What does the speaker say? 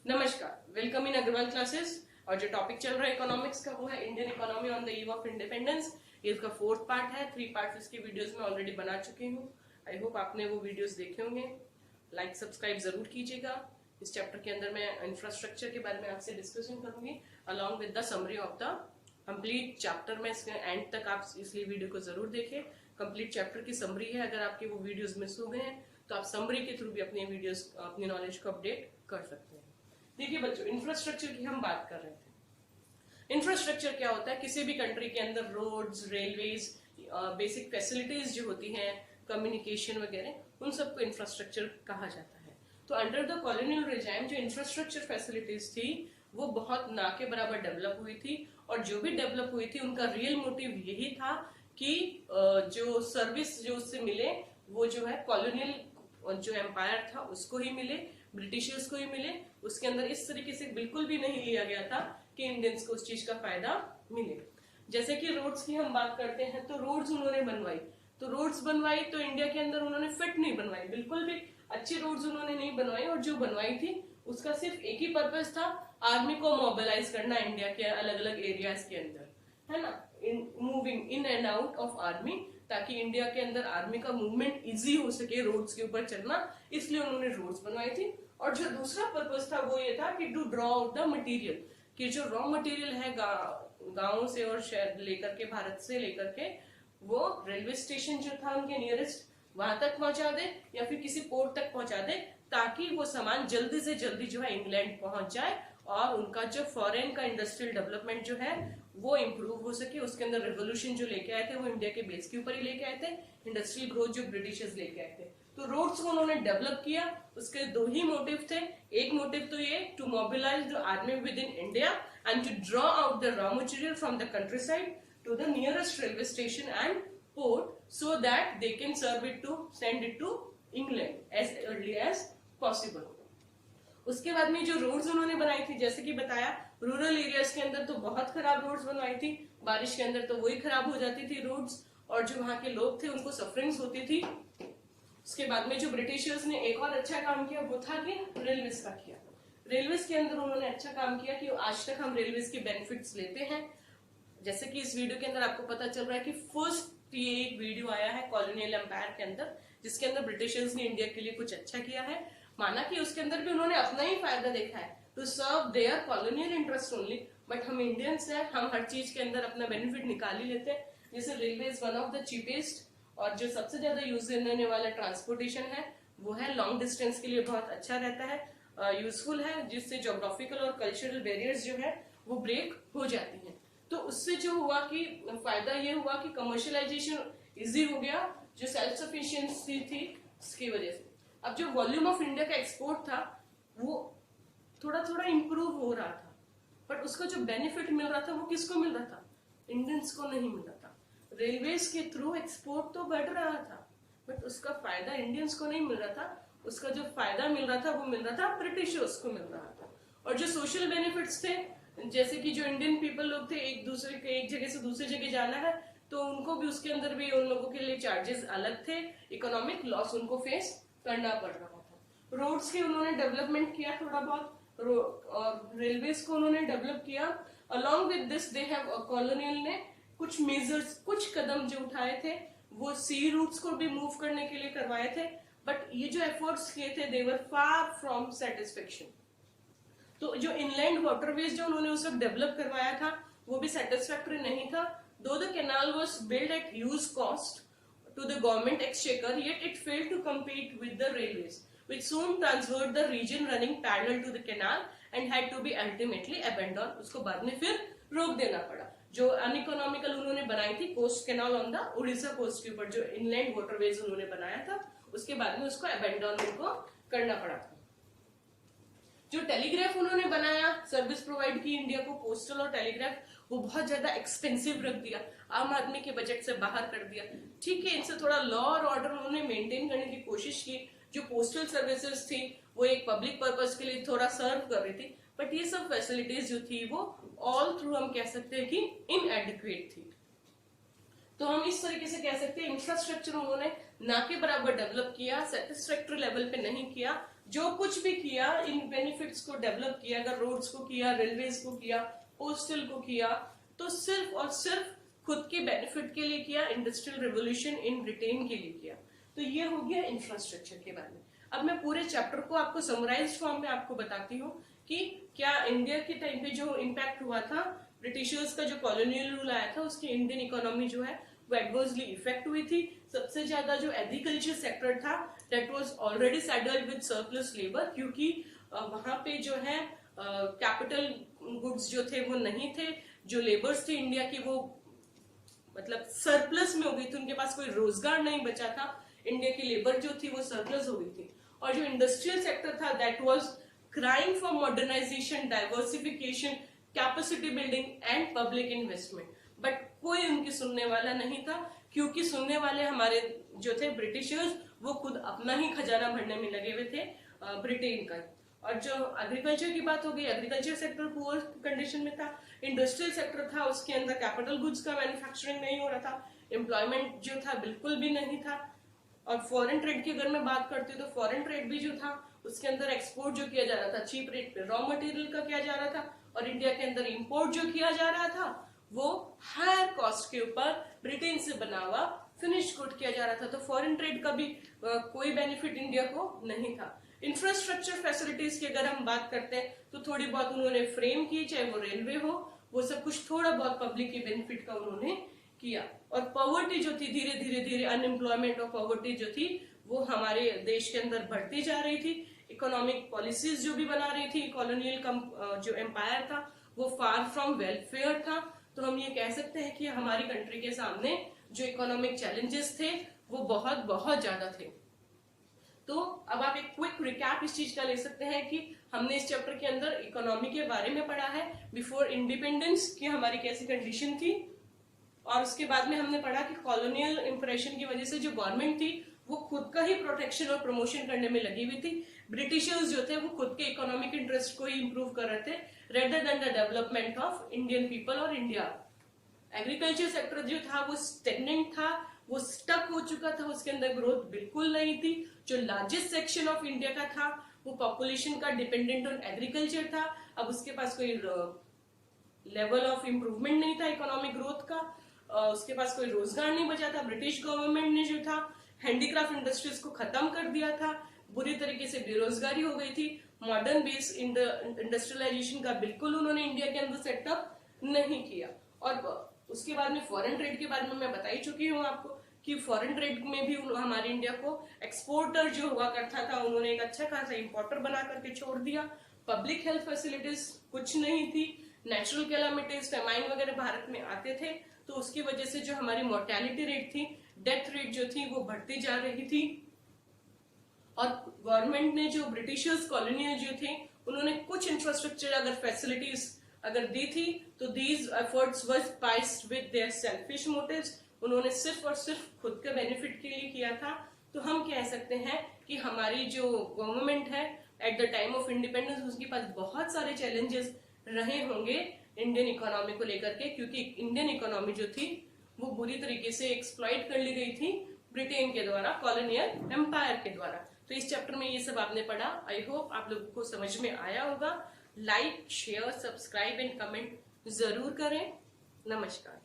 नमस्कार, welcome in Agarwal classes. और जो टॉपिक चल रहा है इकोनॉमिक्स का वो है Indian economy on the eve of independence. ये इसका फोर्थ पार्ट है। 3 पार्ट इसकी वीडियोस में ऑलरेडी बना चुकी हूँ। आई होप आपने वो वीडियोस देखे होंगे। लाइक सब्सक्राइब जरूर कीजिएगा। इस चैप्टर के अंदर मैं इंफ्रास्ट्रक्चर के बारे में आपसे डिस्कशन करूंगी along with the summary of the complete chapter में। इसके एंड तक आप इसलिए वीडियो को जरूर देखें। कंप्लीट चैप्टर की समरी है। अगर आपके वो वीडियोस मिस हो गए हैं तो आप समरी के थ्रू भी अपनी वीडियोस अपनी नॉलेज को अपडेट कर सकते हैं। देखिए बच्चों, इंफ्रास्ट्रक्चर की हम बात कर रहे थे। इंफ्रास्ट्रक्चर क्या होता है? किसी भी कंट्री के अंदर रोड्स, रेलवेज, बेसिक फैसिलिटीज जो होती हैं, कम्युनिकेशन वगैरह, उन सबको इंफ्रास्ट्रक्चर कहा जाता है। तो अंडर द कॉलोनियल रिजाइम जो इंफ्रास्ट्रक्चर फैसिलिटीज थी वो बहुत ना के बराबर डेवलप हुई थी। और जो भी डेवलप हुई थी उनका रियल मोटिव यही था कि जो सर्विस जो उससे मिले वो जो है कॉलोनियल जो एम्पायर था उसको ही मिले, ब्रिटिशर्स को ही मिले। उसके अंदर इस तरीके से बिल्कुल भी नहीं लिया गया था कि इंडियंस को उस चीज का फायदा मिले। जैसे कि रोड्स की हम बात करते हैं तो रोड्स उन्होंने बनवाई, तो इंडिया के अंदर उन्होंने फिट नहीं बनवाई, बिल्कुल भी अच्छी रोड्स उन्होंने नहीं बनवाई। और जो बनवाई थी उसका सिर्फ एक ही पर्पज था, आर्मी को मोबिलाइज करना इंडिया के अलग अलग एरियाज के अंदर, है ना, moving in and out of army, ताकि इंडिया के अंदर आर्मी का मूवमेंट इजी हो सके रोड्स के ऊपर चलना, इसलिए उन्होंने रोड्स बनवाई थी। और जो दूसरा पर्पज था वो ये था कि to draw out the material, कि जो रॉ मटेरियल है गांवों से और शहर लेकर के, भारत से लेकर के, वो रेलवे स्टेशन जो था उनके नियरेस्ट वहां तक पहुंचा दे या फिर किसी पोर्ट तक पहुंचा दे, ताकि वो सामान जल्दी से जल्दी जो है इंग्लैंड पहुंच जाए और उनका जो फॉरेन का इंडस्ट्रियल डेवलपमेंट जो है वो इम्प्रूव हो सके। उसके अंदर रेवोल्यूशन जो लेके आए थे वो इंडिया के बेस के ऊपर ही लेके आए थे, इंडस्ट्रियल ग्रोथ जो ब्रिटिशर्स लेके आए थे। तो रोड्स को उन्होंने डेवलप किया। उसके दो ही मोटिव थे। एक मोटिव तो ये to mobilise the army within India and to draw out the raw material from the countryside to the nearest railway station and port so that they can serve it to send it to England as early as possible. उसके बाद में जो roads उन्होंने बनाई थी, जैसे कि बताया, रूरल एरियाज के अंदर तो बहुत खराब रोड्स बनवाई थी, बारिश के अंदर तो वही खराब हो जाती थी रोड्स, और जो वहां के लोग थे उनको सफरिंग्स होती थी। उसके बाद में जो ब्रिटिशर्स ने एक और अच्छा काम किया वो था कि रेलवेज का किया। रेलवेज के अंदर उन्होंने अच्छा काम किया कि आज तक हम रेलवेज के बेनिफिट्स लेते हैं। जैसे कि इस वीडियो के अंदर आपको पता चल रहा है कि फर्स्ट ये एक वीडियो आया है कॉलोनियल एम्पायर के अंदर, जिसके अंदर ब्रिटिशर्स ने इंडिया के लिए कुछ अच्छा किया है। माना कि उसके अंदर भी उन्होंने अपना ही फायदा देखा है, to serve their colonial interest only, but हम इंडियंस हैं, हम हर चीज के अंदर अपना बेनिफिट निकाल ही लेते हैं। जैसे railway is one of the cheapest और जो सबसे ज्यादा यूज होने वाला ट्रांसपोर्टेशन है वो है, लॉन्ग डिस्टेंस के लिए बहुत अच्छा रहता है, यूजफुल है, जिससे जोग्राफिकल और कल्चरल बैरियर्स जो है वो ब्रेक हो जाती हैं। तो उससे जो हुआ कि फायदा ये हुआ कि कमर्शियलाइजेशन इजी हो गया, जो सेल्फ सफिशिएंसी थी उसकी वजह से। अब जो वॉल्यूम ऑफ इंडिया का एक्सपोर्ट था वो थोड़ा थोड़ा इंप्रूव हो रहा था, बट उसका जो बेनिफिट मिल रहा था वो किसको मिल रहा था? इंडियंस को नहीं मिल रहा था। रेलवेज के थ्रू एक्सपोर्ट तो बढ़ रहा था, बट उसका फायदा इंडियंस को नहीं मिल रहा था। उसका जो फायदा मिल रहा था वो मिल रहा था ब्रिटिशर्स को मिल रहा था। और जो सोशल बेनिफिट्स थे, जैसे कि जो इंडियन पीपल लोग थे, एक दूसरे के एक जगह से दूसरी जगह जाना है तो उनको भी उसके अंदर भी उन लोगों के लिए चार्जेस अलग थे, इकोनॉमिक लॉस उनको फेस करना पड़ रहा था। रोड्स के उन्होंने डेवलपमेंट किया थोड़ा बहुत, और रेलवेज को उन्होंने डेवलप किया। Along with this they have colonial ने कुछ मेजर्स, कुछ कदम जो उठाए थे वो सी रूट्स को भी मूव करने के लिए करवाए थे, बट ये जो एफर्ट्स किए थे दे वर फार फ्रॉम सेटिस्फेक्शन। तो जो इनलैंड वाटरवेज जो उन्होंने उस वक्त डेवलप करवाया था वो भी सेटिस्फैक्टरी नहीं था। दो the canal was build eight huge cost to the government exchequer, yet it failed to compete with the railways, which soon transferred the region running parallel to the canal and had to be ultimately abandoned. उसको बाद में फिर रोक देना पड़ा। जो uneconomical उन्होंने बनाई थी coast canal on the Orissa coast के ऊपर, जो इनलैंड वाटरवेज उन्होंने बनाया था, उसके बाद में उसको अबेंडन उनको करना पड़ा था। जो टेलीग्राफ उन्होंने बनाया, सर्विस प्रोवाइड की इंडिया को, पोस्टल और टेलीग्राफ, वो बहुत ज्यादा एक्सपेंसिव रख दिया, आम आदमी के बजट से बाहर कर दिया। ठीक है, इनसे थोड़ा लॉ और ऑर्डर उन्होंने मेंटेन करने की कोशिश की। जो पोस्टल सर्विसेज थी वो एक पब्लिक पर्पस के लिए थोड़ा सर्व कर रही थी, बट ये सब फैसिलिटीज जो थी वो ऑल थ्रू हम कह सकते हैं कि इनएडिक्वेट थी। तो हम इस तरीके से कह सकते हैं इंफ्रास्ट्रक्चर उन्होंने ना के बराबर डेवलप किया, सेटिस्फैक्टरी लेवल पे नहीं किया, जो कुछ भी किया इन बेनिफिट्स को डेवलप किया, अगर रोड्स को किया, रेलवेज को किया, पोस्टल को किया, तो सिर्फ और सिर्फ खुद के बेनिफिट के लिए किया, इंडस्ट्रियल रेवोल्यूशन इन ब्रिटेन के लिए किया। तो ये हो गया इंफ्रास्ट्रक्चर के बारे में। अब मैं पूरे चैप्टर को आपको समराइज फॉर्म में आपको बताती हूँ कि क्या इंडिया के टाइम पे जो इम्पैक्ट हुआ था, ब्रिटिशर्स का जो कॉलोनियल रूल आया था, उसकी इंडियन इकोनॉमी जो है वो एडवर्सली इफेक्ट हुई थी। सबसे ज्यादा जो एग्रीकल्चर सेक्टर था that was already saddled with surplus labour, क्योंकि वहां पे जो है कैपिटल गुड्स जो थे वो नहीं थे, जो लेबर्स थे इंडिया की वो मतलब सरप्लस में हो गई थी, उनके पास कोई रोजगार नहीं बचा था, इंडिया की लेबर जो थी वो सरप्लस हो गई थी। और जो इंडस्ट्रियल सेक्टर था that was crying for modernisation, diversification, capacity building and public investment, but कोई उनकी सुनने वाला नहीं था, क्योंकि सुनने वाले हमारे जो थे ब्रिटिशर्स वो खुद अपना ही खजाना भरने में लगे हुए थे ब्रिटेन का। और जो एग्रीकल्चर की बात हो गई, एग्रीकल्चर सेक्टर पुअर कंडीशन में था, इंडस्ट्रियल सेक्टर था उसके अंदर कैपिटल गुड्स का मैन्युफैक्चरिंग नहीं हो रहा था, एम्प्लॉयमेंट जो था बिल्कुल भी नहीं था। और फॉरेन ट्रेड की अगर मैं बात करती हूँ तो फॉरेन ट्रेड भी जो था उसके अंदर एक्सपोर्ट जो किया जा रहा था चीप रेट पे रॉ मटेरियल का किया जा रहा था, और इंडिया के अंदर इंपोर्ट जो किया जा रहा था वो हायर कॉस्ट के ऊपर ब्रिटेन से बना हुआ फिनिश गुड किया जा रहा था। तो फॉरेन ट्रेड का भी कोई बेनिफिट इंडिया को नहीं था। इंफ्रास्ट्रक्चर फैसिलिटीज की अगर हम बात करते हैं तो थोड़ी बहुत उन्होंने फ्रेम की, चाहे वो रेलवे हो, वो सब कुछ थोड़ा बहुत पब्लिक के बेनिफिट का उन्होंने किया। और पॉवर्टी जो थी धीरे धीरे धीरे, अनएम्प्लॉयमेंट और पॉवर्टी जो थी वो हमारे देश के अंदर बढ़ती जा रही थी। इकोनॉमिक पॉलिसीज जो भी बना रही थी कॉलोनियल जो एम्पायर था वो फार फ्रॉम वेलफेयर था। तो हम ये कह सकते हैं कि हमारी कंट्री के सामने जो इकोनॉमिक चैलेंजेस थे वो बहुत बहुत ज्यादा थे। तो अब आप एक क्विक रिकैप इस चीज का ले सकते हैं कि हमने इस चैप्टर के अंदर इकोनॉमी के बारे में पढ़ा है, बिफोर इंडिपेंडेंस की हमारी कैसी कंडीशन थी, और उसके बाद में हमने पढ़ा कि कॉलोनियल इंप्रेशन की वजह से जो गवर्नमेंट थी वो खुद का ही प्रोटेक्शन और प्रमोशन करने में लगी हुई थी। ब्रिटिशर्स जो थे वो खुद के इकोनॉमिक इंटरेस्ट को ही इंप्रूव कर रहे थे rather than the development of Indian people और इंडिया। एग्रीकल्चर सेक्टर जो था वो स्टेगनेंट था, वो स्टक हो चुका था, उसके अंदर ग्रोथ बिल्कुल नहीं थी। जो लार्जेस्ट सेक्शन ऑफ इंडिया का था वो पॉपुलेशन का डिपेंडेंट ऑन एग्रीकल्चर था। अब उसके पास कोई लेवल ऑफ इंप्रूवमेंट नहीं था इकोनॉमिक ग्रोथ का, उसके पास कोई रोजगार नहीं बचा था। ब्रिटिश गवर्नमेंट ने जो था हैंडीक्राफ्ट इंडस्ट्रीज को खत्म कर दिया था, बुरी तरीके से बेरोजगारी हो गई थी। मॉडर्न बेस इंडस्ट्रियलाइजेशन का बिल्कुल उन्होंने इंडिया के अंदर सेटअप नहीं किया। और उसके बाद में फॉरेन ट्रेड के बारे में मैं बता ही चुकी हूँ आपको कि फॉरेन ट्रेड में भी हमारे इंडिया को एक्सपोर्टर जो हुआ करता था उन्होंने एक अच्छा खासा इंपोर्टर बना करके छोड़ दिया। पब्लिक हेल्थ फैसिलिटीज कुछ नहीं थी, नेचुरल कैलामिटीज फेमाइन वगैरह भारत में आते थे, तो उसकी वजह से जो हमारी मोर्टेलिटी रेट थी, डेथ रेट जो थी वो बढ़ती जा रही थी। और गवर्नमेंट ने जो ब्रिटिशर्स कॉलोनियल जो थे उन्होंने कुछ इंफ्रास्ट्रक्चर अगर फैसिलिटीज अगर दी थी तो these efforts was spiced with their selfish motives, उन्होंने सिर्फ और सिर्फ खुद के बेनिफिट के लिए किया था। तो हम कह सकते हैं कि हमारी जो गवर्नमेंट है at the time of independence उसके पास बहुत सारे चैलेंजेस रहे होंगे इंडियन इकोनॉमी को लेकर के, क्योंकि इंडियन इकोनॉमी जो थी वो बुरी तरीके से एक्सप्लॉइट कर ली गई थी ब्रिटेन के द्वारा, कॉलोनियल एम्पायर के द्वारा। तो इस चैप्टर में ये सब आपने पढ़ा। आई होप आप लोगों को समझ में आया होगा। Like, share, subscribe and comment जरूर करें। नमस्कार।